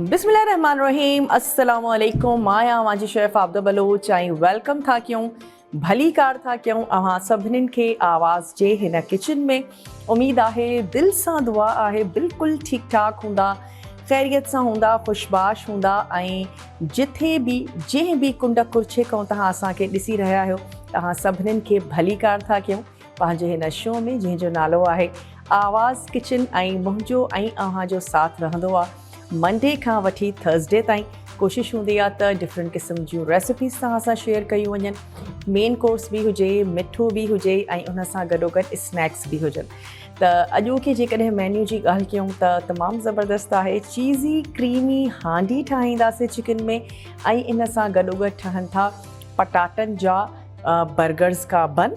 बिस्मिल्लाहिर्रहमानिर्रहीम अस्सलाम वालेकुम माया माजी chef Abida Bloch I welcome था क्यों भली कार था क्यों अहाँ सभिनीनि खे आवाज़ जे हिन किचन में उम्मीद आहे दिल सां दुआ आहे बिल्कुलु ठीक ठाक हूंदा ख़ैरियत सां हूंदा खुशबाश हूंदा ऐं जिथे भी जंहिं भी कुंड कुर्छे खां तव्हां असांखे ॾिसी रहिया आहियो तव्हां सभिनीनि खे भली कार था क्यों पंहिंजे हिन शो में जंहिंजो नालो आहे आवाज़ किचन ऐं मुंहिंजो ऐं अव्हां जो साथ रहंदो आहे मंडे खां वठी थर्सडे ताईं कोशिशि हूंदी आहे त डिफरेंट क़िस्म जूं रेसिपीज़ तव्हां सां शेयर कयूं वञनि मेन कोर्स बि हुजे मिठो बि हुजे ऐं उन सां गॾोगॾु स्नैक्स बि हुजनि त अॼोके जेकॾहिं मेन्यू जी ॻाल्हि कयूं त तमामु ज़बरदस्त आहे चीज़ी क्रीमी हांडी ठाहींदासीं चिकन में ऐं इन सां गॾोगॾु ठहनि था पटाटनि जा बर्गर्स का बन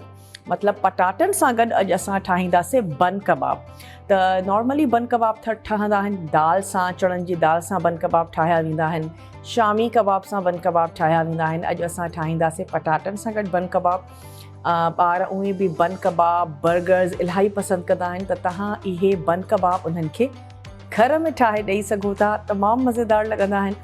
मतिलबु पटाटनि सां गॾु अॼु असां ठाहींदासीं बन कबाब त नॉर्मली बन कबाब ठहंदा आहिनि दाल सां चणनि जी दाल सां बन कबाब ठाहिया वेंदा आहिनि शामी कबाब सां बन कबाब ठाहिया वेंदा आहिनि अॼु असां ठाहींदासीं पटाटनि सां गॾु बन कबाब ॿार उहे बि बन कबाब बर्गर्स इलाही पसंदि कंदा आहिनि त तव्हां इहे बन कबाब उन्हनि खे घर में ठाहे ॾेई सघो था तमामु मज़ेदार लॻंदा आहिनि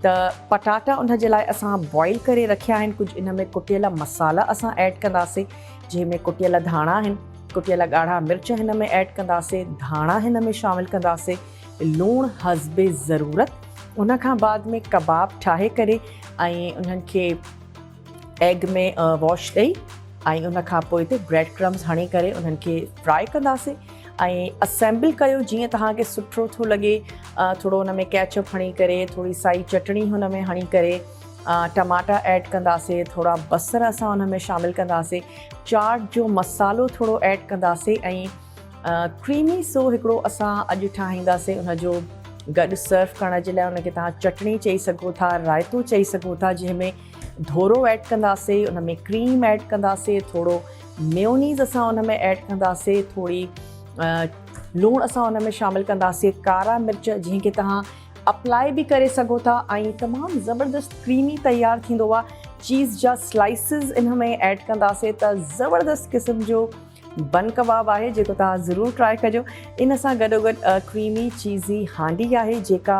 त पटाटा उन जे लाइ असां बॉइल करे रखिया आहिनि कुझु इन में कुटियल मसाला असां ऐड कंदासीं जंहिंमें कुटियल धाणा आहिनि कुटियल ॻाढ़ा मिर्च हिन में ऐड कंदासीं धाणा हिन में शामिलु कंदासीं लूणु हस्बे ज़रूरत उन खां बाद में कबाब ठाहे करे ऐं उन्हनि खे एग में वॉश ॾेई ऐं उन खां पोइ हिते ब्रेड क्रम्स हणी करे उन्हनि खे फ्राई कंदासीं ऐं असेंबल कयो जीअं तव्हांखे सुठो थो लॻे थोरो हुन में कैचअप हणी करे थोरी साई चटणी हुन में हणी करे टमाटा ऐड कंदासीं थोरा बसर असां हुन में शामिलु कंदासीं चाट जो मसालो थोरो ऐड कंदासीं ऐं क्रीमी सो हिकिड़ो असां अॼु ठाहींदासीं हुनजो गॾु सर्व करण जे लाइ हुनखे तव्हां चटणी चई सघो था रायतो चई सघो था जंहिंमें धोरो ऐड कंदासीं हुन में क्रीम ऐड कंदासीं थोरो मेयोनीज़ असां हुन में ऐड कंदासीं थोरी लूणु असां हुन में शामिलु कंदासीं कारा मिर्च जंहिंखे तव्हां अप्लाई बि करे सघो था ऐं तमामु ज़बरदस्त क्रीमी तयारु थींदो आहे चीज़ जा स्लाइसिस इन में ऐड कंदासीं त ज़बरदस्त क़िस्म जो बन कबाब आहे जेको तव्हां ज़रूरु ट्राए कजो इन सां गॾोगॾु क्रीमी चीज़ी हांडी आहे जेका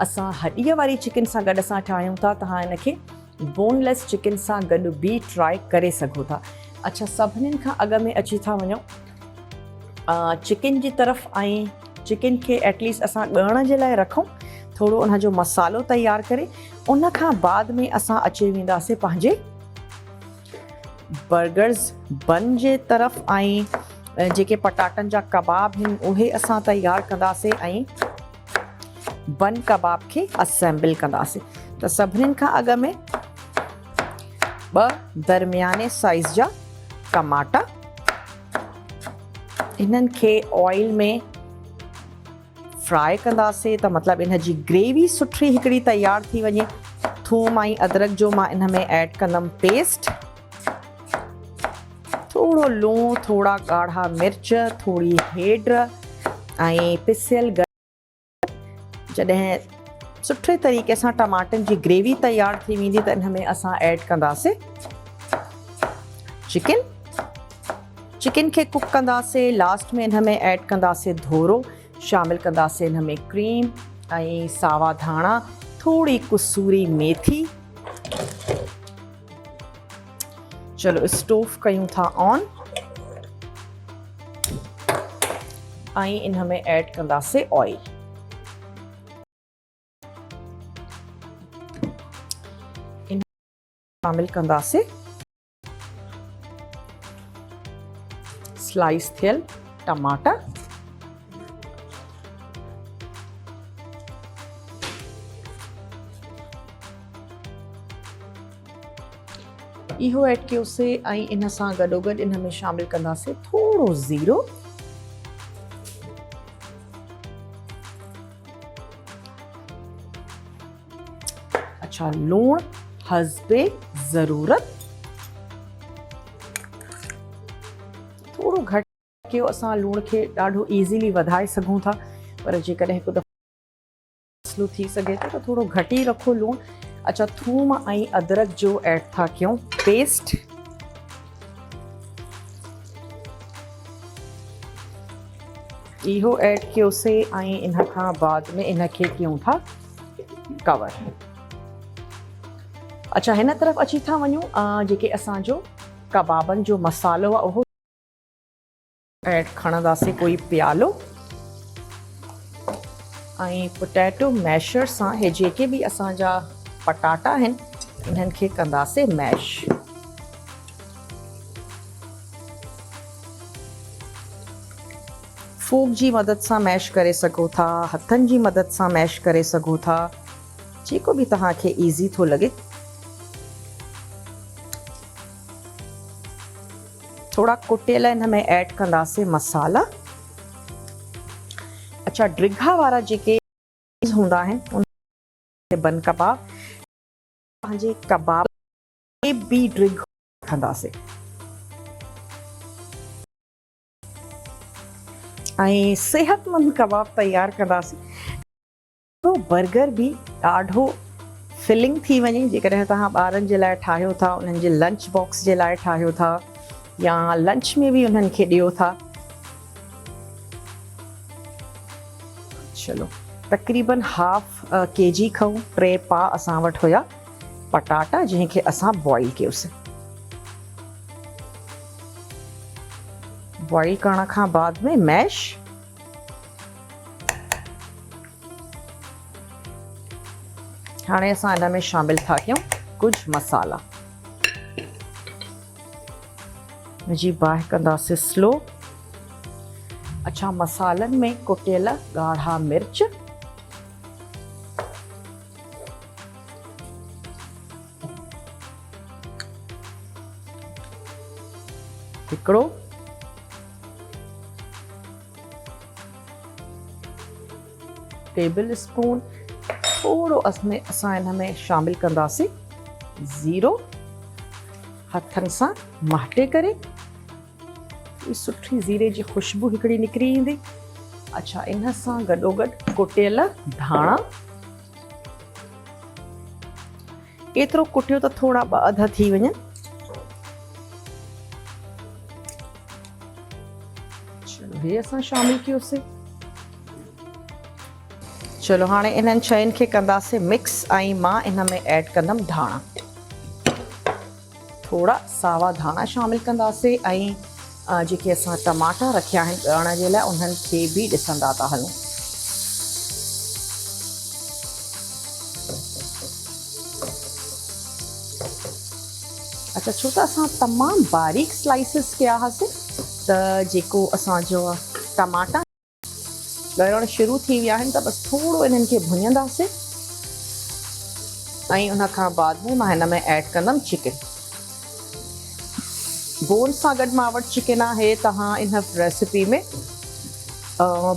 असां हॾीअ वारी चिकन सां गॾु असां ठाहियूं था तव्हां इनखे बोनलेस चिकन सां गॾु बि ट्राए करे सघो था अच्छा सभिनीनि खां अॻ में अची था वञूं चिकन जी तरफ़ ऐं चिकन खे एटलीस्ट असां ॻणण जे लाइ रखूं थोरो उनजो मसालो तयारु करे उन खां बाद में असां अची वेंदासीं पंहिंजे बर्गर्स बन जे तरफ़ ऐं जेके पटाटनि जा कबाब आहिनि उहे असां तयारु कंदासीं ऐं बन कबाब खे असेंबल कंदासीं त सभिनीनि खां अॻ में 2 दरमियाने साइज़ जा टमाटा इन्हनि खे ऑयल में फ्राई कंदासीं त मतिलबु इन जी ग्रेवी सुठी हिकिड़ी तयारु थी वञे थूम ऐं अदरक जो मां इन में ऐड कंदमि पेस्ट थोरो लूणु थोरा ॻाढ़ा मिर्च थोरी हेड ऐं पिसियल जॾहिं सुठे तरीक़े सां टमाटनि जी ग्रेवी तयारु थी वेंदी त इन में असां ऐड कंदासीं चिकन खे कुक कंदासीं लास्ट में इन में ऐड कंदासीं धोरो शामिलु कंदासीं इन में क्रीम ऐं सावा धाणा थोरी कसूरी मेथी चलो स्टोव कयूं था ऑन ऐं इन में ऐड कंदासीं ऑयल इन शामिलु कंदासीं स्लाइस थियल टमाटा इहो ऐड कयोसीं ऐं इन सां गॾोगॾु इन में शामिलु कंदासीं थोरो ज़ीरो अच्छा लूणु हस्बे ज़रूरत थोरो घटि कयो असां लूण खे ॾाढो ईज़ीली वधाए सघूं था पर जेकॾहिं हिकु दफ़ो मसलो थी सघे थो त थोरो घटि ई रखो लूणु अच्छा थूम ऐं अदरक जो ऐड था कयूं पेस्ट इहो ऐड कयोसीं ऐं इन खां बाद में इन खे कयूं था कवर। अच्छा, हिन तरफ़ अची था वञूं। जेके असांजो कबाबनि जो मसालो आहे उहो ऐड खणंदासीं कोई प्यालो ऐं पोटैटो मैशर सां हे जेके बि असांजा पटाटा आहिनि इन्हनि खे कंदासीं मैश। फोक जी मदद सां मैश करे सघो था, हथनि जी मदद सां मैश करे सघो था, जेको बि तव्हांखे ईज़ी थो लॻे। थोड़ा कुटियल हिन में ऐड कंदासीं मसाला। अच्छा, ड्रिघा वारा जेके हूंदा आहिनि उन बन कबाब, पंहिंजे कबाब खे बि ड्रिघ रखंदासीं ऐं सेहतमंद कबाब तयार कंदासीं। तो बर्गर बि ॾाढो फिलिंग थी वञे। जेकॾहिं तव्हां ॿारनि जे लाइ ठाहियो था, उन्हनि जे लंच बॉक्स जे लाइ ठाहियो था या लंच में भी उन्हनि खे ॾियो था। चलो, तक़रीबन हाफ केजी खां 3 पा असां वटि हुया पटाटा, जंहिंखे असां बॉइल कयोसीं। बॉइल करण खां बाद में मैश। हाणे असां हिन में शामिल था कयूं कुछ मसाला। जी बाहि कंदासीं स्लो। अच्छा, मसालनि में कुटियल ॻाढ़ा मिर्च, हिकिड़ो टेबल स्पून थोड़ो असां हिन में शामिल कंदासीं ज़ीरो। हथनि सां महटे करे सुठी ज़ीरे जी खुशबू हिकिड़ी निकिरी ईंदी। अच्छा, इन सां गॾोगॾु कुटियल धाणा। एतिरो कुटियो त थोड़ा ॿ अध थी वञनि। चलो, हे असां शामिल कयोसीं। चलो, हाणे इन्हनि शयुनि खे कंदासीं मिक्स ऐं मां इन में ऐड कंदमि धाणा। थोड़ा सावा धाणा शामिल कंदासीं ऐं जेके असां टमाटा रखिया आहिनि ॻरण जे लाइ उन्हनि खे बि ॾिसंदा था हलूं। अच्छा, छो त असां तमामु बारीक स्लाइसिस कया हुआसीं त जेको असांजो टमाटा ॻरण शुरू थी विया आहिनि त बसि थोड़ो इन्हनि खे भुञंदासीं ऐं उन खां बाद में मां हिन में ऐड कंदमि चिकन। बोन सां गॾु मां वटि चिकन आहे। तव्हां इन रेसिपी में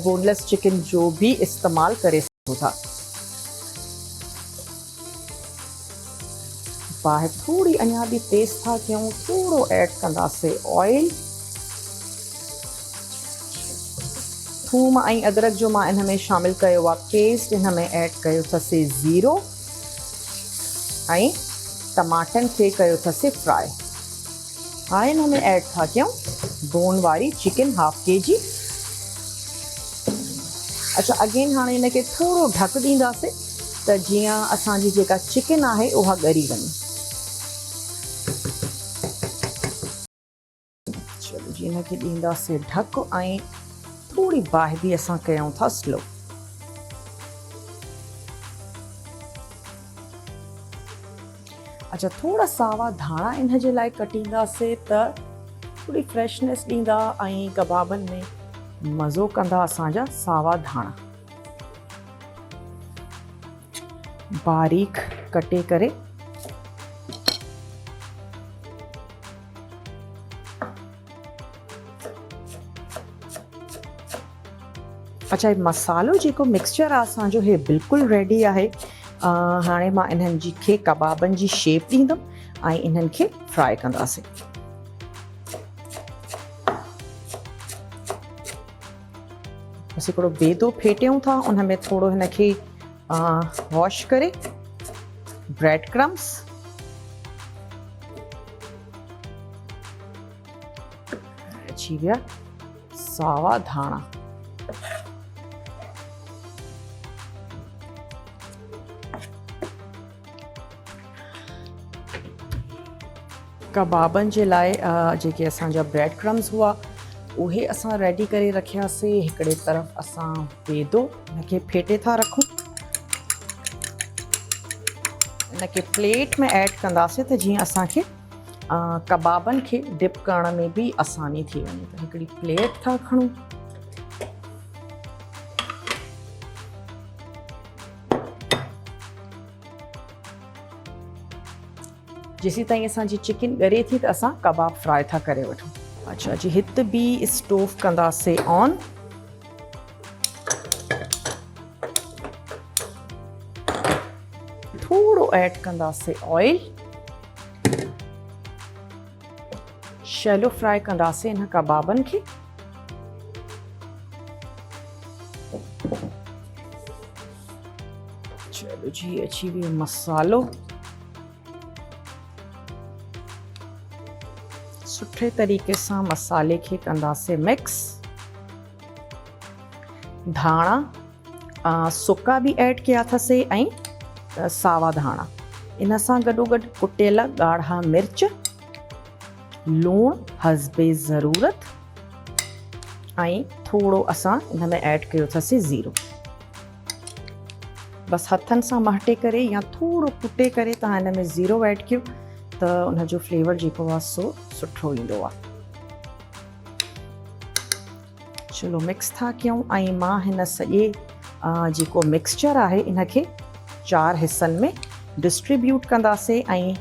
बोनलेस चिकन जो भी इस्तेमाल करे सघो था। बाहि थोड़ी अञा भी तेज था कयूं। थोड़ो ऐड कंदासीं ऑयल। थूम ऐं अदरक जो मां इन में शामिल कयो आहे पेस्ट। इन में ऐड कयो अथसीं ज़ीरो ऐं टमाटनि खे कयो अथसीं फ्राई। हाणे हिन में ऐड था कयूं बोन वारी चिकन हाफ केजी। अच्छा, अगेन हाणे हिनखे थोड़ो ढक ॾींदासीं त जीअं असांजी जेका चिकन आहे उहा ॻरी वञे। चलो जी, हिनखे ॾींदासीं ढक ऐं थोड़ी बाहि बि असां कयूं था स्लो। अच्छा, थोड़ा सावा धाणा इन जे लाइ कटींदासीं त थोड़ी फ्रेशनेस ॾींदा ऐं कबाबनि में मज़ो कंदा असांजा सावा धाणा। बारीक कटे करे अच्छा, मसालो जेको मिक्सचर आहे असांजो हे बिल्कुलु रेडी आहे। हाणे मां इन्हनि जी खे कबाबनि जी शेप ॾींदमि ऐं इन्हनि खे फ्राई कंदासीं। बस हिकिड़ो बेदो फेटियूं था, उन में थोड़ो हिनखे वॉश करे ब्रेड क्रम्स अची विया सावा धाणा। कबाबनि जे लाइ जेके असांजा ब्रेड क्रम्स हुआ उहे असां रेडी करे रखियासीं। हिकिड़े तरफ़ असां बेदो हिनखे फेटे था रखूं, हिनखे प्लेट में ऐड कंदासीं त जीअं असांखे कबाबनि खे डिप करण में बि आसानी थी वञे। त हिकिड़ी प्लेट था खणूं, जेसी ताईं असांजी चिकन ॻरे थी त असां कबाब फ्राई था करे वठूं। अच्छा जी, हिते बि स्टोव कंदासीं ऑन। थोड़ो ऐड कंदासीं ऑयल, शैलो फ्राई कंदासीं इन कबाबनि खे। चलो जी, अची वियो मसालो। सुठे तरीक़े सां मसाले खे कंदासीं मिक्स। धाणा सुका बि ऐड कया अथसीं ऐं सावा धाणा। इन सां गॾोगॾु कुटियल ॻाढ़ा मिर्च, लूणु हस्बे ज़रूरत ऐं थोरो असां इन में ऐड कयो अथसीं ज़ीरो। बसि हथनि सां महटे करे या थोरो कुटे करे तव्हां हिन में ज़ीरो ऐड कयो त उनजो फ्लेवर जेको आहे सो सुठो ईंदो आहे। चलो मिक्स था कयूं ऐं मां हिन सॼे जेको मिक्सचर आहे इनखे 4 हिस्सनि में डिस्ट्रीब्यूट कंदासीं ऐं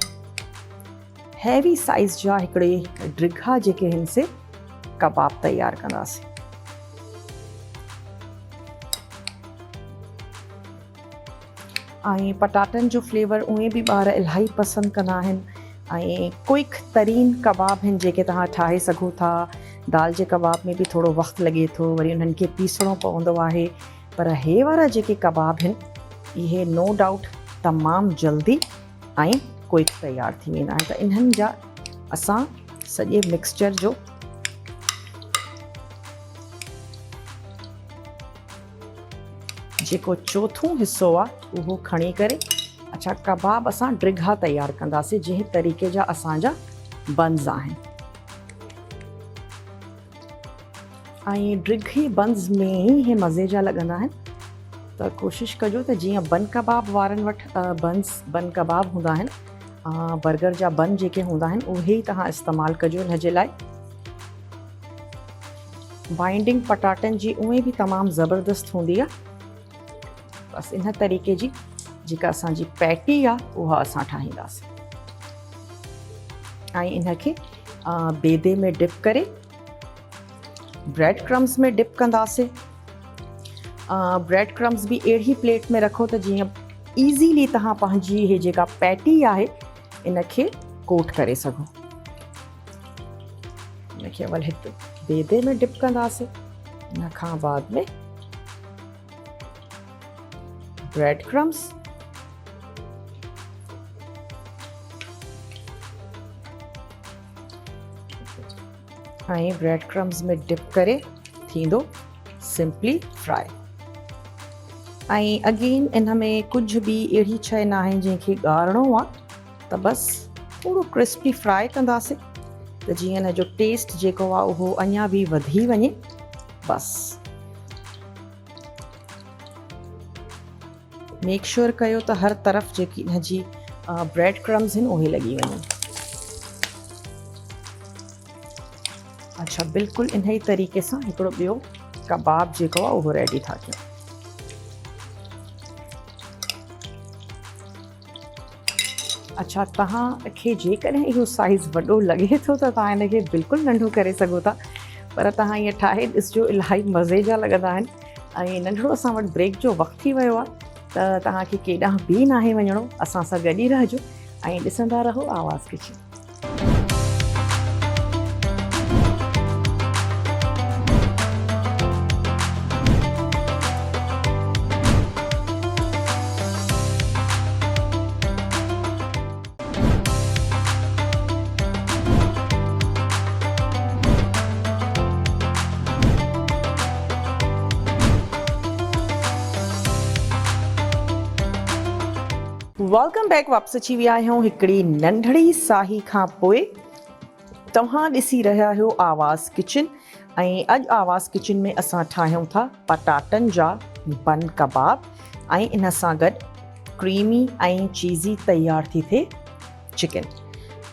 हैवी साइज़ जा हिकिड़े ड्रिघा जेके हिन से कबाब तयारु कंदासीं। ऐं पटाटनि जो फ्लेवर उहे बि ॿार इलाही पसंदि कंदा आहिनि ऐं क्विक तरीन कबाब आहिनि जेके तव्हां ठाहे सघो था। दाल जे कबाब में बि थोरो वक़्तु लॻे थो, वरी उन्हनि खे पीसणो पवंदो आहे, पर हे वारा जेके कबाब आहिनि इहे नो डाउट तमामु जल्दी ऐं क्विक तयारु थी वेंदा आहिनि। त इन्हनि जा असां सॼे मिक्सचर जो जेको चोथों हिसो आहे उहो खणी करे अच्छा कबाब असां ड्रिघा तयारु कंदासीं जंहिं तरीक़े जा असांजा बंस आहिनि। ऐं ड्रिघे बंस में ई इहे मज़े जा लॻंदा आहिनि। त कोशिशि कजो त जीअं बन कबाब वारनि वटि बन कबाब हूंदा आहिनि, बर्गर जा बन जेके हूंदा आहिनि उहे ई तव्हां इस्तेमालु कजो हिन जे लाइ। बाइंडिंग पटाटनि जी उहे बि तमामु ज़बरदस्त हूंदी आहे। बसि इन तरीक़े जी जेका असांजी पैटी आहे उहा असां ठाहींदासीं ऐं इनखे बेदे में डिप करे ब्रेड क्रम्स में डिप कंदासीं। ब्रेड क्रम्स बि अहिड़ी प्लेट में रखो त जीअं ईज़ीली तव्हां पंहिंजी इहे जेका पैटी आहे इनखे कोट करे सघो। इनखे अवल हिकु बेदे में डिप कंदासीं, इन खां बाद में ब्रेड क्रम्स ऐं ब्रेड क्रम्स में डिप करे थींदो सिंपली फ्राई। ऐं अगेन इन में कुझु बि अहिड़ी शइ न आहे जंहिंखे ॻाढ़णो आहे, त बसि थोरो क्रिस्पी फ्राई कंदासीं त जीअं हिन जो टेस्ट जेको आहे उहो अञा बि वधी वञे। बसि मेक श्योर कयो त हर तरफ़ जेकी हिन जी ब्रेड क्रम्स आहिनि उहे लॻी वञनि। अच्छा, बिल्कुलु इन ई तरीक़े सां हिकिड़ो ॿियो कबाब जेको आहे उहो रेडी था कयूं। अच्छा, तव्हांखे जेकॾहिं इहो साइज़ वॾो लॻे थो त तव्हां हिनखे बिल्कुलु नंढो करे सघो था, पर तव्हां ईअं ठाहे ॾिसजो, इलाही मज़े जा लॻंदा आहिनि। ऐं नंढिड़ो असां वटि ब्रेक जो वक़्तु थी वियो आहे त तव्हांखे केॾांहुं बि नाहे वञिणो, असां सां गॾु ई रहिजो ऐं ॾिसंदा रहो आवाज़ किचन। Welcome back. वापसि अची विया आहियूं हिकिड़ी नंढड़ी साही खां पोइ। तव्हां ॾिसी रहिया आहियो आवाज़ किचन ऐं अॼु आवाज़ किचन में असां ठाहियूं था पटाटनि जा बन कबाब ऐं इन सां गॾु क्रीमी ऐं चीज़ी तयारु थी थिए चिकन।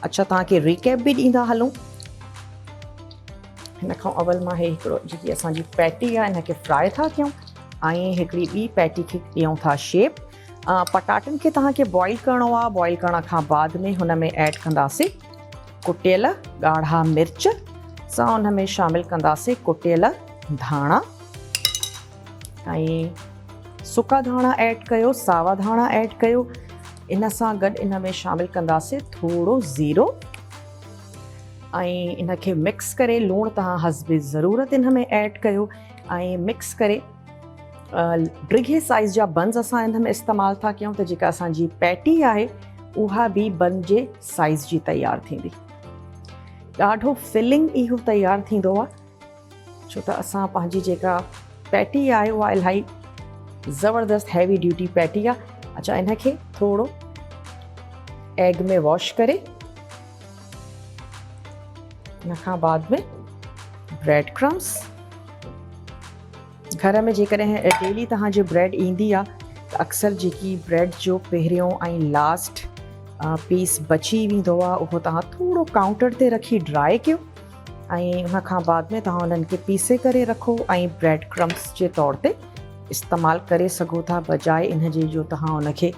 अच्छा, तव्हांखे रिकेप बि ॾींदा हलूं। हिन खां अवल मां हिकिड़ो जेकी असांजी पैटी आहे इनखे फ्राए था कयूं ऐं हिकिड़ी ॿी पैटी खे ॾियूं था शेप। पटाटनि खे तव्हांखे बॉइल करिणो आहे। बॉइल करण खां बाद में हुन में ऐड कंदासीं कुटियल ॻाढ़ा मिर्च, सां हुन में शामिलु कंदासीं कुटियल धाणा ऐं सुका धाणा ऐड कयो, सावा धाणा ऐड कयो। इन सां गॾु इन में शामिलु कंदासीं थोरो ज़ीरो ऐं इनखे मिक्स करे लूणु तव्हां हस्बे ज़रूरत इन में ऐड कयो ऐं मिक्स करे डिघे साइज़ जा बंस असां इन में इस्तेमालु था कयूं त जेका असांजी पैटी आहे उहा बि बन जे साइज़ जी तयारु थींदी। ॾाढो फिलिंग इहो तयारु थींदो आहे छो त असां पंहिंजी जेका पैटी आहे उहा इलाही ज़बरदस्त हैवी ड्यूटी पैटी आहे। अच्छा, इनखे थोरो एग में वॉश करे इन खां बाद में ब्रेड क्रम्स, घर में जेकॾहिं डेली तव्हांजे ब्रेड ईंदी आहे त अक्सर जेकी ब्रेड जो पहिरियों ऐं लास्ट पीस बची वेंदो आहे उहो तव्हां थोरो काउंटर ते रखी ड्राई कयो ऐं उन खां बाद में तव्हां उन्हनि खे पीसे करे रखो ऐं ब्रेड क्रम्स जे तौर ते इस्तेमालु करे सघो था, बजाए इन जे जो तव्हां उनखे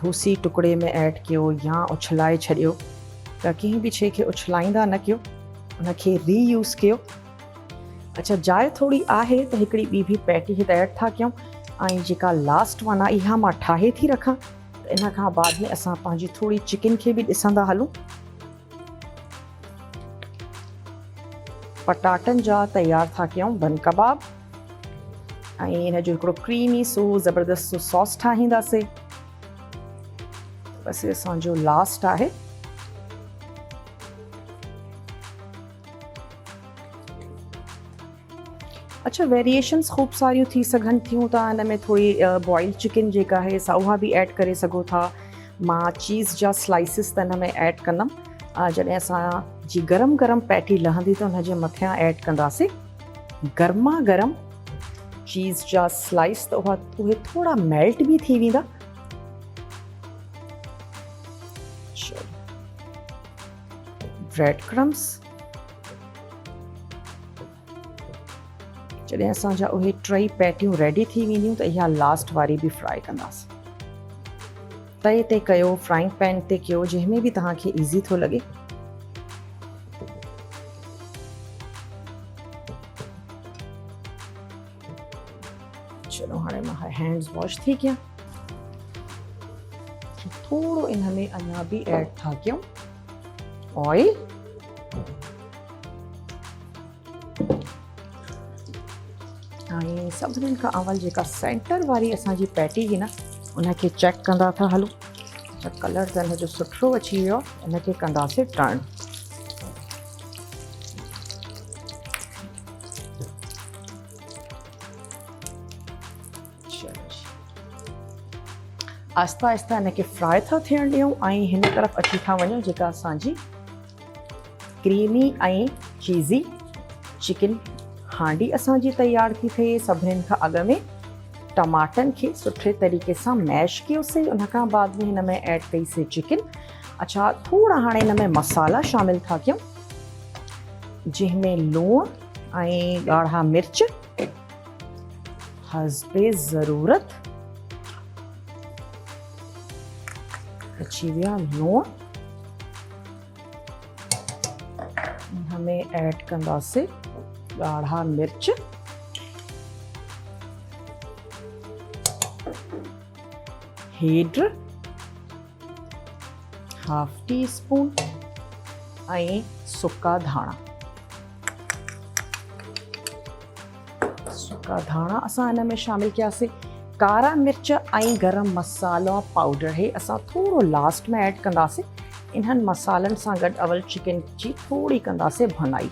भूसी टुकड़े में ऐड कयो या उछलाए छॾियो। त कंहिं बि शइ खे उछलाईंदा न कयो, उनखे रीयूज़ कयो। अच्छा, जाइ थोरी आहे त हिकिड़ी ॿी बि पैटी हिते ऐड था कयूं ऐं जेका लास्ट वन आहे इहा मां ठाहे थी रखां। त इन खां बाद में असां पंहिंजी थोरी चिकन खे बि ॾिसंदा हलूं। पटाटनि जा तयारु था कयूं बन कबाब ऐं इन जो हिकिड़ो क्रीमी सो ज़बरदस्त सॉस ठाहींदासीं। बसि असांजो लास्ट आहे। अच्छा, वेरिएशन्स ख़ूब सारियूं थी सघनि थियूं। तव्हां हिन में थोरी बॉइल चिकन जेका आहे सा उहा बि ऐड करे सघो था। मां चीज़ जा स्लाइसिस त हिन में ऐड कंदमि। जॾहिं असांजी गरम गरम पैटी लहंदी त हुनजे मथियां ऐड कंदासीं गर्मा गरम चीज़ जा स्लाइस, त उहे थोरा मेल्ट बि थी वेंदा। ब्रेड क्रम्स, जॾहिं असांजा उहे टई पैटियूं रेडी थी वेंदियूं त इहा लास्ट वारी बि फ्राए कंदासीं। तए ते कयो, फ्राइंग पैन ते कयो, जंहिंमें बि तव्हांखे ईज़ी थो लॻे। चलो, हाणे मां हैंड्स वॉश थी कयां। थोरो इन में अञा बि ऐड था कयूं ऑयल। ऐं सभिनीनि खां अवल जेका सेंटर वारी असांजी पैटी हुई न उनखे चेक कंदा था हलूं। अच्छा, कलर त हिन जो सुठो अची वियो आहे। इनखे कंदासीं टर्न। आहिस्ता आहिस्ता इनखे फ्राए था थियण ॾियूं ऐं हिन तरफ़ अची था वञूं जेका असांजी क्रीमी ऐं चीज़ी चिकन हांडी असांजी तयारु थी थिए। सभिनीनि खां अॻु में टमाटनि खे सुठे तरीक़े सां मैश कयोसीं, उन खां बाद में हिन में ऐड कईसीं चिकन। अच्छा, थोरा हाणे हिन में मसाला शामिलु था कयूं, जंहिंमें लूणु ऐं ॻाढ़ा मिर्च हस्बे ज़रूरत अची विया। लूणु हिन में ऐड कंदासीं ॻाढ़ा मिर्च, हेड हाफ टी स्पून ऐं सुका धाणा। सुका धाणा असां हिन में शामिलु कयासीं। कारा मिर्च ऐं गरम मसाला पाउडर हे असां थोरो लास्ट में ऐड कंदासीं। इन्हनि मसालनि सां गॾु अवल चिकन जी थोरी कंदासीं भुनाई।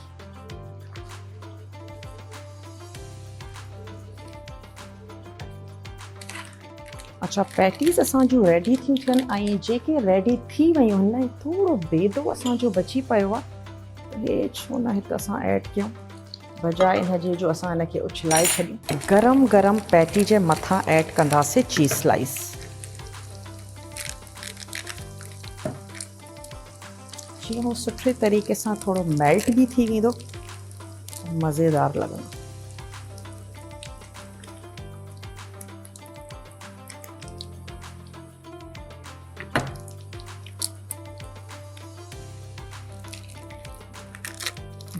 अच्छा, पैटीज़ असांजूं रेडी थियूं थियनि ऐं जेके रेडी थी वियूं आहिनि थोरो बेदो असांजो बची पियो आहे हे छो न हिते असां ऐड कयूं, बजाए हिनजे जो असां हिनखे उछलाए छॾियूं। गरम गरम पैटी जे मथां ऐड कंदासीं चीज़ स्लाइस। जीअं उहो सुठे तरीक़े सां थोरो मेल्ट बि थी वेंदो, मज़ेदार लॻंदो।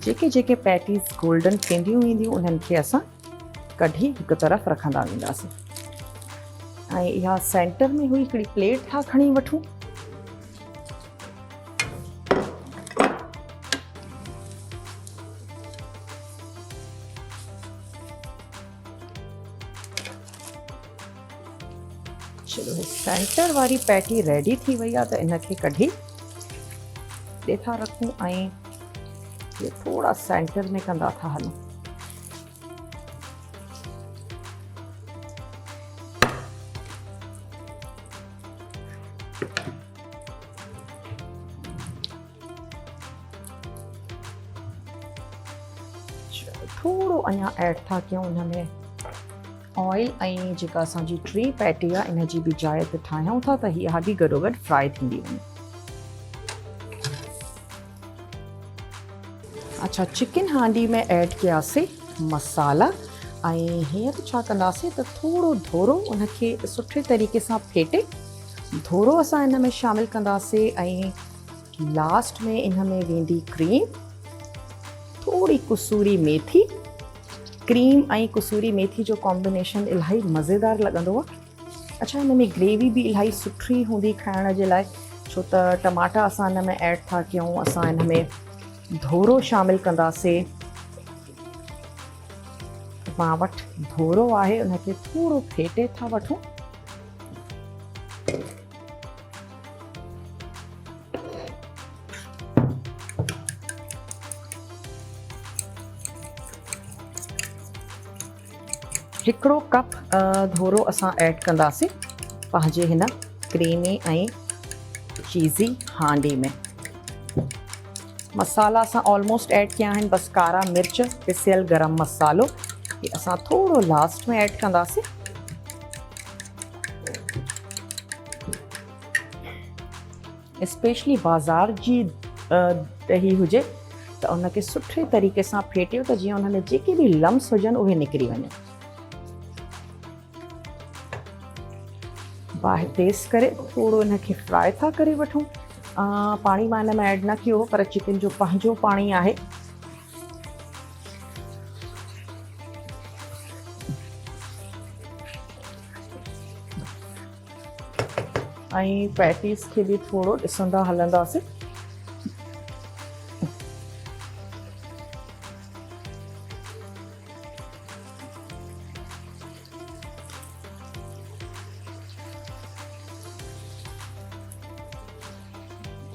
जेके जेके पैटीज़ गोल्डन थींदियूं वेंदियूं उन्हनि खे असां कढी हिकु तरफ़ रखंदा वेंदासीं। ऐं इहा सेंटर में हुई हिकिड़ी प्लेट था खणी वठूं। चलो सेंटर वारी पैटी रेडी थी वई आहे त इनखे कढी ॾे था रखूं ऐं ये थोड़ा सेंटर में कंदा था हलूं। थोड़ो अञा ऐड था कयूं हुनमें ऑयल ऐं जेका असांजी टी पैटी आहे इन जी बि जाइ ते ठाहियूं था त इहा बि गॾोगॾु फ्राई थींदी वञे। अच्छा, चिकन हांडी में ऐड कयासीं मसाला ऐं हीअं छा कंदासीं त थोरो धोरो उनखे सुठे तरीक़े सां फेटे धोरो असां इन में शामिल कंदासीं ऐं लास्ट में इन में वेंदी क्रीम, थोड़ी कसूरी मेथी। क्रीम ऐं कसूरी मेथी जो कॉम्बिनेशन इलाही मज़ेदार लॻंदो आहे। अच्छा, हिन में ग्रेवी बि इलाही सुठी हूंदी खाइण जे लाइ, छो त टमाटा असां हिन में ऐड था कयूं। असां हिन में धोरो शामिल कंदासीं। मां वटि धोरो आहे, उनखे थोरो फेटे था वठूं। हिकिड़ो कप धोरो असां ऐड कंदासीं पंहिंजे हिन क्रीमी ऐं चीज़ी हांडी में। मसाला असां ऑलमोस्ट ऐड कया आहिनि, बसि कारा मिर्च, पिसियल गरम मसालो ये असां थोरो लास्ट में ऐड कंदासीं। स्पेशली बाज़ार जी ॾही हुजे त उनखे सुठे तरीक़े सां फेटियो त जीअं उन में जेके बि लम्स हुजनि उहे निकिरी वञनि। बाहि तेज़ करे थोरो इनखे फ्राई था करे वठूं। पाणी मां हिन में ऐड न कयो, पर चिकन जो पंहिंजो पाणी आहे। ऐं पैटीज़ खे बि थोरो ॾिसंदा हलंदासीं।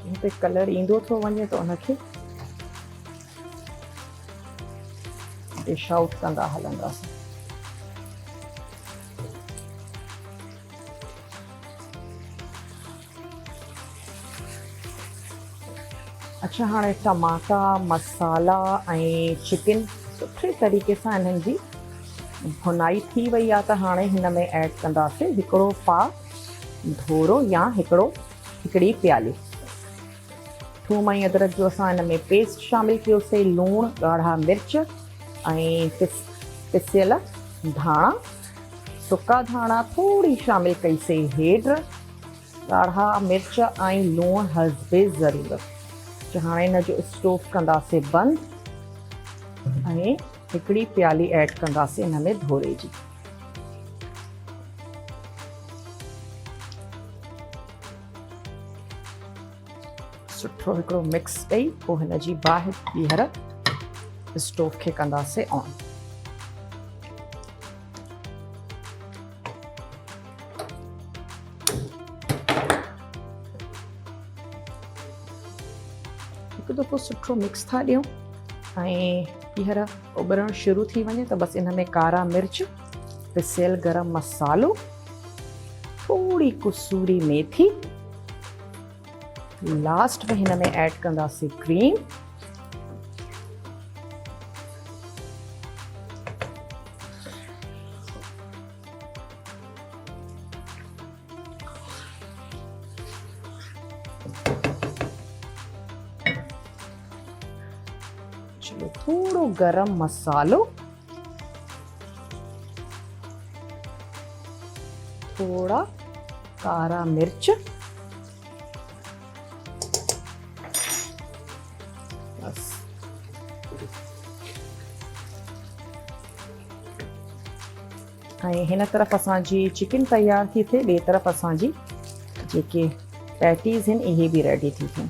हिते कलर ईंदो थो वञे त उनखे डिश आउट कंदा हलंदासीं। अच्छा, हाणे टमाटा, मसाला ऐं चिकन सुठे तरीक़े सां इन्हनि जी भुनाई थी वई आहे त हाणे हिन में ऐड कंदासीं हिकिड़ो पाउ धोरो या हिकिड़ी प्याली थूम ऐं अदरक जो असां हिन में पेस्ट शामिल कयोसीं। लूणु, ॻाढ़ा मिर्च ऐं पिसियल धाणा, सुका धाणा थोड़ी शामिल कईसीं। हेड, ॻाढ़ा मिर्च ऐं लूणु हस्बे ज़रूरत। हाणे हिन जो स्टोव कंदासीं बंदि ऐं हिकिड़ी प्याली ऐड कंदासीं हिन में धोरे जी। सुठो हिकिड़ो मिक्स ॾेई पोइ हिन जी बाहि ॿीहर स्टोव खे कंदासीं ऑन। हिकु दफ़ो सुठो मिक्स था ॾियूं ऐं ॿीहर उॿरणु शुरू थी वञे त बसि इन में कारा मिर्च, पिसियल गरम मसालो, थोड़ी कसूरी मेथी, लास्ट में हिन में ऐड कंदासीं क्रीम थोड़ो गरम मसालो, थोड़ा कारा मिर्च, बस हिन तरफ़ असांजी चिकन तैयार थी थिए, ॿिए तरफ़ असांजी जेके पैटीज़ आहिनि इहे बि रेडी थी थियनि।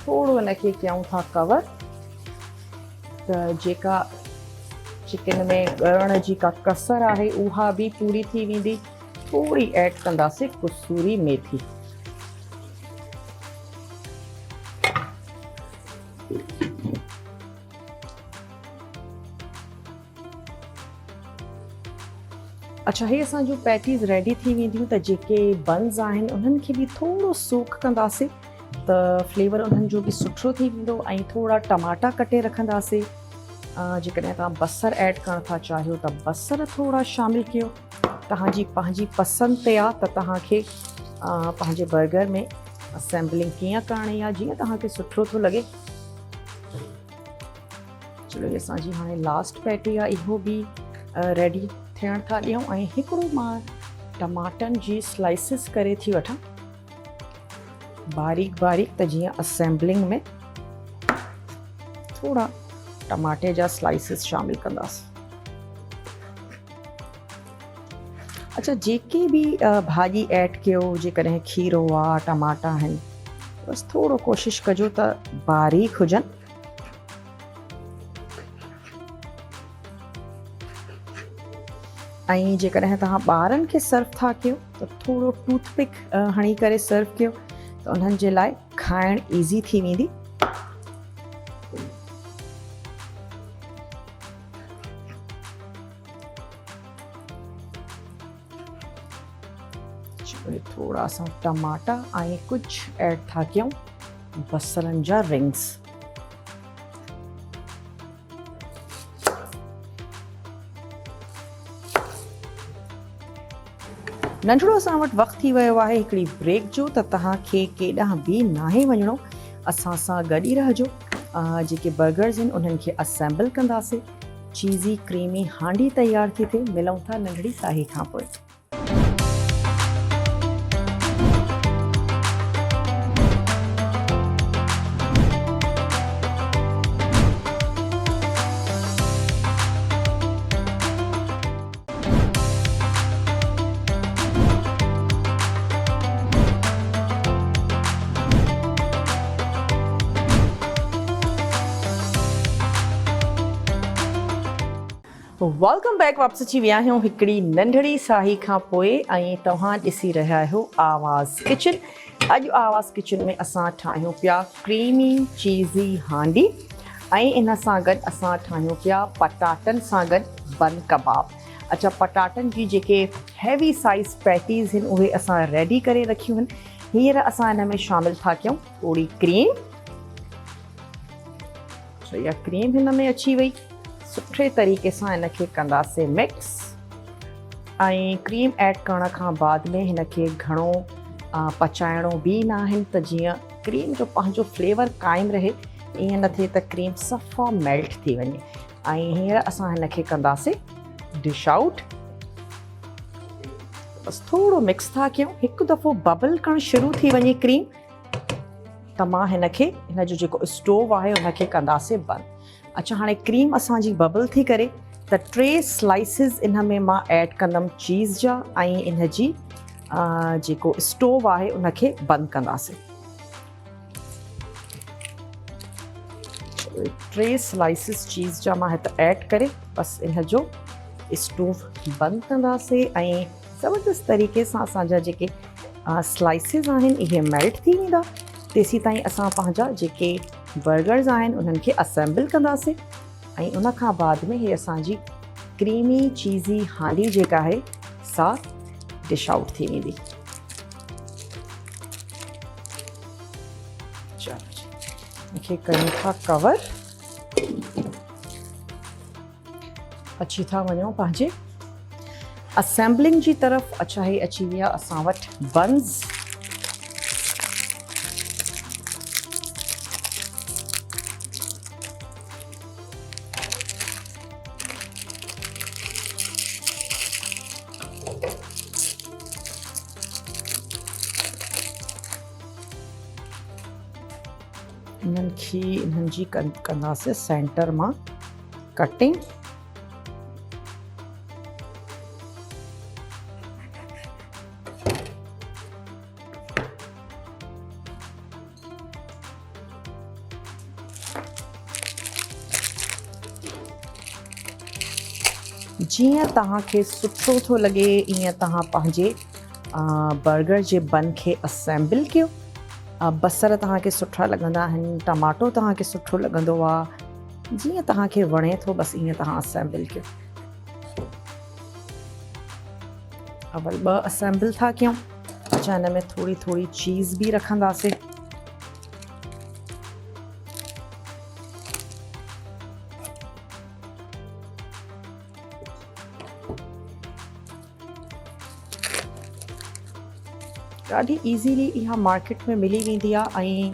थोड़ो हिनखे कयूं था कवर, त जेका चिकन में ॻरण जी का कसर आहे उहा बि पूरी थी वेंदी। थोड़ी ऐड कंदासीं कसूरी मेथी। अच्छा, हे असां जो पैटीज़ रेडी थी वेंदियूं त जेके बन्स आहिनि उन्हनि खे बि थोड़ो सूक कंदासीं त फ्लेवर उन्हनि जो बि सुठो थी वेंदो। ऐं थोड़ा टमाटा कटे रखंदासीं। जेकॾहिं तव्हां बसर ऐड करणु था चाहियो त बसर थोड़ा शामिल कयो। तव्हांजी पंहिंजी पसंदि ते आहे त तव्हांखे पंहिंजे बर्गर में असेंबलिंग कीअं करणी आहे, जीअं तव्हांखे सुठो थो लॻे। चलो, ये असांजी हाणे लास्ट पैटी आहे, इहो बि रेडी थियण था ॾियूं। ऐं हिकिड़ो मां टमाटनि जी स्लाइसिस करे थी वठां बारीक बारीक, त जीअं असेंबलिंग में थोड़ा टमाटे जा स्लाइसिस शामिल कंदासीं। अच्छा, जेके बि भाॼी ऐड कयो, जेकॾहिं खीरो आहे, टमाटा आहिनि, बसि थोड़ो कोशिशि कजो त बारीक हुजनि। ऐं जेकॾहिं तव्हां ॿारनि खे सर्व था कयो त थोड़ो टूथपिक हणी करे सर्व कयो, त उन्हनि जे लाइ खाइण ईज़ी थी वेंदी। थोड़ा सा टमाटा ऐं कुछ ऐड था कयूं बसरनि जा रिंग्स। नंढड़ो असां वटि वक़्तु थी वियो आहे हिकिड़ी ब्रेक जो, त तव्हांखे केॾांहुं बि नाहे वञिणो, असां सां गॾु ई रहिजो। जेके बर्गर्स आहिनि उन्हनि खे असेंबल कंदासीं। चीज़ी क्रीमी हांडी तैयार थी थिए। मिलूं था नंढड़ी साही खां पोइ। Welcome back. वापस अची विया आहियूं हिकिड़ी नंढड़ी साही खां पोइ, ऐं तव्हां ॾिसी रहिया आहियो आवाज़ किचन। अॼु आवाज़ किचन में असां ठाहियूं पिया क्रीमी चीज़ी हांडी, ऐं इन सां गॾु असां ठाहियूं पिया पटाटनि सां गॾु बन कबाब। अच्छा, पटाटनि जी जेके हैवी साइज़ पैटीज़ आहिनि उहे असां रेडी करे रखियूं आहिनि। हींअर असां हिन में शामिल था कयूं थोड़ी क्रीम। इहा क्रीम हिन में अची वई। सुठे तरीक़े सां हिनखे कंदासीं मिक्स। ऐं क्रीम ऐड करण खां बाद में हिनखे घणो पचाइणो बि न आहे, त जीअं क्रीम जो पंहिंजो फ्लेवर क़ाइमु रहे। ईअं न थिए त क्रीम सफ़ा मेल्ट थी वञे। ऐं हींअर असां हिनखे कंदासीं डिश आउट। बसि थोड़ो मिक्स था कयूं। हिकु दफ़ो बबल करणु शुरू थी वञे क्रीम, त मां हिनखे, हिन जो जेको स्टोव आहे उनखे कंदासीं बंदि। अच्छा, हाणे क्रीम असांजी बबल थी करे, त 3 स्लाइसिस इन में मां ऐड कंदमि चीज़ जा, ऐं इन जी जेको स्टोव आहे उनखे बंदि कंदासीं। 3 स्लाइसिस चीज़ जा मां हिते ऐड करे बसि इन जो स्टोव बंदि कंदासीं। ऐं ज़बरदस्त तरीक़े सां असांजा जेके स्लाइसिस आहिनि इहे मेल्ट थी वेंदा। तेसी ताईं असां पंहिंजा जेके बर्गर्स आहिनि उन्हनि खे असेंबल कंदासीं। ऐं उन खां बाद में हीअ असांजी क्रीमी चीज़ी हांडी जेका आहे सा डिश आउट थी वेंदी। चलो जी, मूंखे कयूं था कवर। अची था वञूं पंहिंजे असेंबलिंग जी तरफ़। अच्छा ही अची विया असां वटि बन्स। इन्हनि जी कंदासीं सेंटर मां कटिंग। जीअं तव्हांखे सुठो थो लॻे ईअं तव्हां पंहिंजे बर्गर जे बन खे असेंबल कयो। बसर तव्हांखे सुठा लॻंदा आहिनि, टमाटो तव्हांखे सुठो लॻंदो आहे, जीअं तव्हांखे वणे थो बसि ईअं तव्हां असेंबल कयो। अवल 2 असेंबल था कयूं। अच्छा, हिन में थोरी थोरी चीज़ बि रखंदासीं। ॾाढी ईज़ीली इहा मार्केट में मिली वेंदी आहे ऐं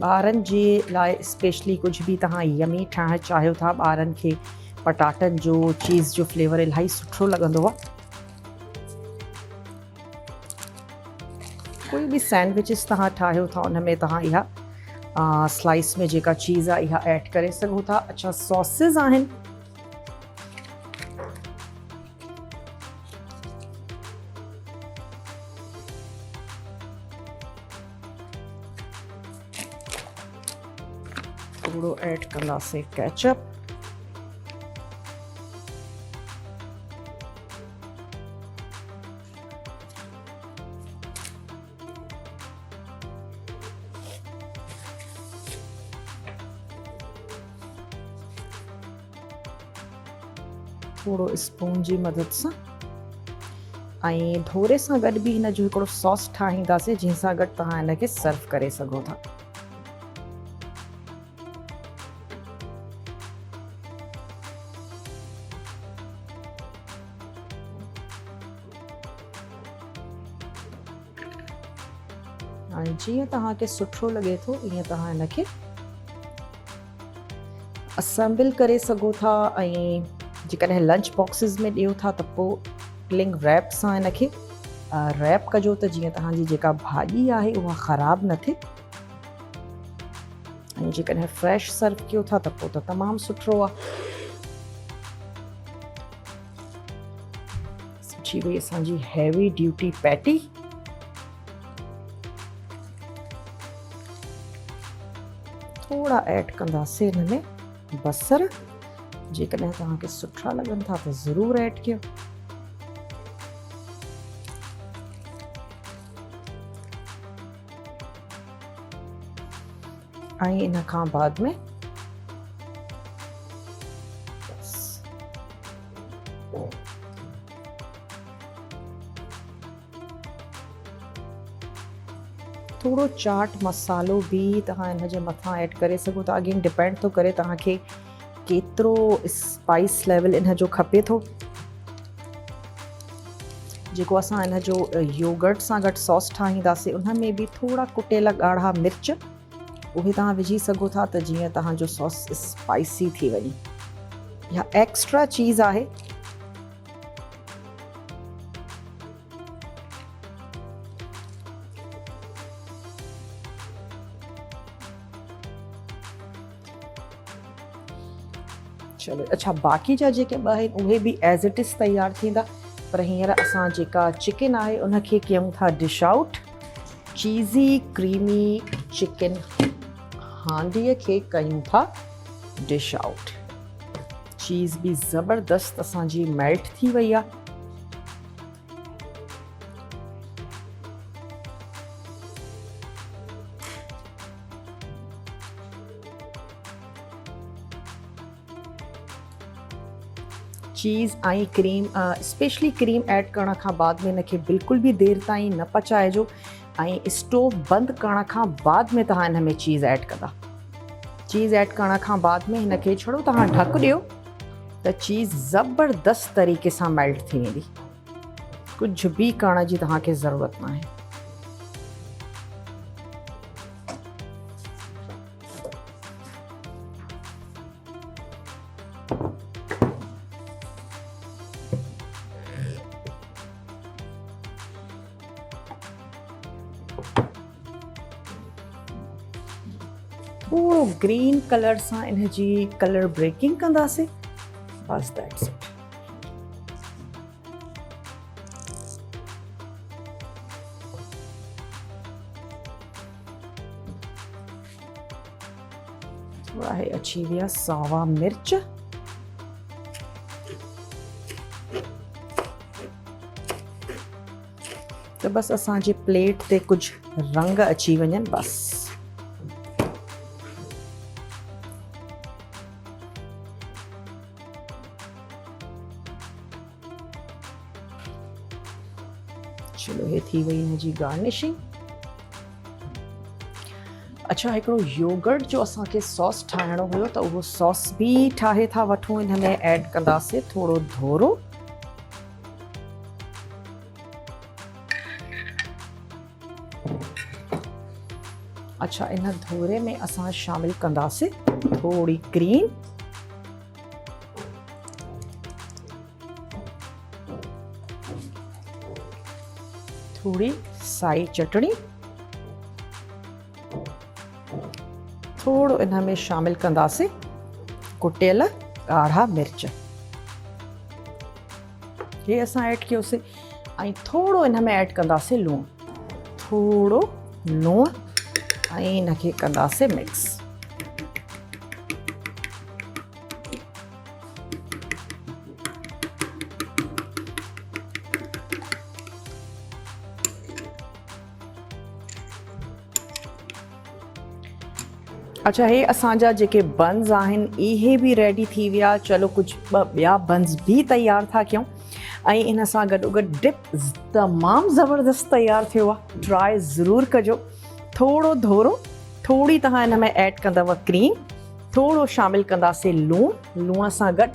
ॿारनि जे लाइ स्पेशली कुझु बि तव्हां यमी ठाहिणु चाहियो था, ॿारनि खे पटाटनि जो चीज़ जो फ्लेवर इलाही सुठो लॻंदो आहे। कोई बि सैंडविचिस तव्हां ठाहियो था उन में तव्हां इहा स्लाइस में जेका चीज़ आहे इहा ऐड करे सघो था। अच्छा, सॉसेस आहिनि। थोड़ो ऐड कंदासीं केचप। थोड़ो स्पून जी मदद सां ऐं थोरे सां गॾु बि हिन जो हिकिड़ो सॉस ठाहींदासीं जंहिंसां गॾु तव्हां हिन खे सर्व करे सघो था। ऐं जीअं तव्हांखे सुठो लॻे थो ईअं तव्हां हिन खे असेंबल करे सघो था। ऐं जेकॾहिं लंच बॉक्सिस में ॾियो था त पोइ क्लिंग रैप सां हिन खे रैप कजो त जीअं तव्हांजी जेका भाॼी आहे उहा ख़राबु न थिए। ऐं जेकॾहिं फ्रेश सर्व कयो था त पोइ त तमामु सुठो आहे। सुठी वई असांजी हैवी ड्यूटी पैटी। थोड़ा ऐड कंदासीं हिन में बसर। जेकॾहिं तव्हांखे सुठा लॻनि था त ज़रूरु ऐड कयो। ऐं इन खां बाद में थोड़ो चाट मसालो बि तव्हां हिन जे मथां ऐड करे सघो था। अगेन डिपेंड थो करे तव्हांखे केतिरो स्पाइस लेवल इन जो खपे थो। जेको असां इन जो योगर्ट सां गॾु सॉस ठाहींदासीं उन में बि थोड़ा कुटियल ॻाढ़ा मिर्च उहे तव्हां विझी सघो था त जीअं तव्हांजो सॉस स्पाइसी थी वञे। इहा एक्स्ट्रा चीज़ आहे। चलो, अच्छा, बाक़ी जा जेके ॿ आहिनि उहे बि एज़ इट इज़ तयारु थींदा, पर हींअर असां जेका चिकन आहे उनखे कयूं था dish out. Cheesy creamy chicken हांडीअ खे कयूं था डिश आउट। चीज़ बि ज़बरदस्त असांजी मेल्ट थी वई आहे। चीज़ ऐं क्रीम, स्पेशली क्रीम ऐड करण खां बाद में हिनखे बिल्कुलु बि देरि ताईं न पचाइजो ऐं स्टोव बंदि करण खां बाद में तव्हां हिन में चीज़ ऐड कंदा। चीज़ ऐड करण खां बाद में हिनखे छड़ो तव्हां ढक ॾियो त चीज़ ज़बरदस्त तरीक़े सां मेल्ट थी वेंदी, कुझु बि करण जी तव्हांखे ज़रूरत न आहे। थोड़ो ग्रीन कलर सां इन जी कलर ब्रेकिंग कंदासीं, बस दैट्स इट। थोड़ा है अची विया सावा मिर्च, तो बस असांजे प्लेट ते कुछ रंग अची वञनि बस। चलो ये थी वई इन जी गार्निशिंग। अच्छा, हिकिड़ो योगर्ट जो असांखे सॉस ठाहिणो हुयो त उहो सॉस बि ठाहे था वठूं, इन में ऐड कंदासीं थोड़ो धोरो, अच्छा इन धोरे में असां शामिल कंदासीं थोड़ी क्रीम, थोड़ी साई चटनी, थोड़ो इन में शामिल कंदासीं कुटियल ॻाढ़ा मिर्च, ये असां ऐड कयोसीं, ऐं थोड़ो इन में ऐड कंदासीं लूण, थोड़ो लूण ऐं इनखे कंदासीं मिक्स। अच्छा, हे असांजा जेके बन्स आहिनि इहे बि रेडी थी विया। चलो कुछ ॿिया बन्स भी तैयार था कयूं, ऐं इन सां गॾोगॾु डिप तमामु ज़बरदस्त तैयार थियो आहे, ट्राई ज़रूरु कजो। थोड़ो धोरो, थोड़ी तव्हां इन में ऐड कंदव क्रीम, थोड़ो शामिल कंदासीं लूण, लूण सां गॾु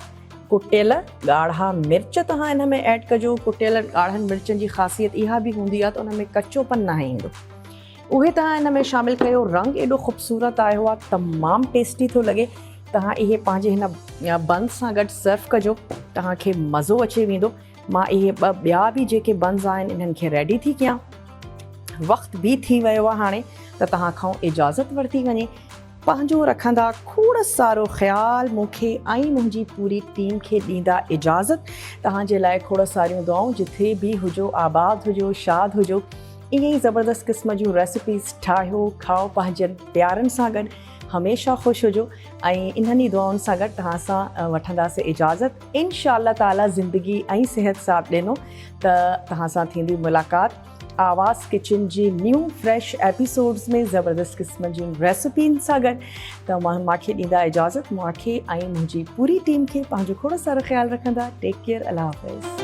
कुटियल ॻाढ़ा मिर्च तव्हां इन में ऐड कजो। कुटियल ॻाढ़नि मिर्चनि जी ख़ासियत इहा बि हूंदी आहे त उन में कचोपन न ईंदो, उहे तव्हां इन में शामिल कयो। रंग एॾो ख़ूबसूरत आयो आहे, तमामु टेस्टी थो लॻे। तव्हां इहे पंहिंजे हिन बंस सां गॾु सर्व कजो, तव्हांखे मज़ो अची वेंदो। मां इहे ॿिया बि जेके बंस आहिनि इन्हनि खे रेडी थी कयां, वक़्तु बि थी वियो आहे हाणे त तव्हां खां इजाज़त वरिती वञे। पंहिंजो रखंदा खोड़ सारो ख़्यालु, मूंखे ऐं मुंहिंजी पूरी टीम खे ॾींदा इजाज़त। तव्हांजे लाइ खोड़ सारियूं दुआऊं, जिथे बि हुजो, आबाद हुजो, शाद हुजो। ईअं ई ज़बरदस्त क़िस्म जूं रेसिपीज़ ठाहियो, खाओ, पंहिंजनि प्यारनि सां गॾु हमेशह ख़ुशि हुजो, ऐं इन्हनि ई दुआउनि सां गॾु तव्हां सां वठंदासीं इजाज़त। इंशाअल्लाह ताला ज़िंदगी ऐं सिहत साथ ॾिनो त तव्हां सां थींदी मुलाक़ात आवाज़ किचन जी न्यू फ्रेश एपिसोड्स में ज़बरदस्त क़िस्म जूं रेसिपीनि सां गॾु। त मूंखे ॾींदा इजाज़त, मूंखे ऐं मुंहिंजी पूरी टीम खे पंहिंजो खोड़ सारो ख़्यालु रखंदा। टेक केयर, अल्लाह हाफ़िज़।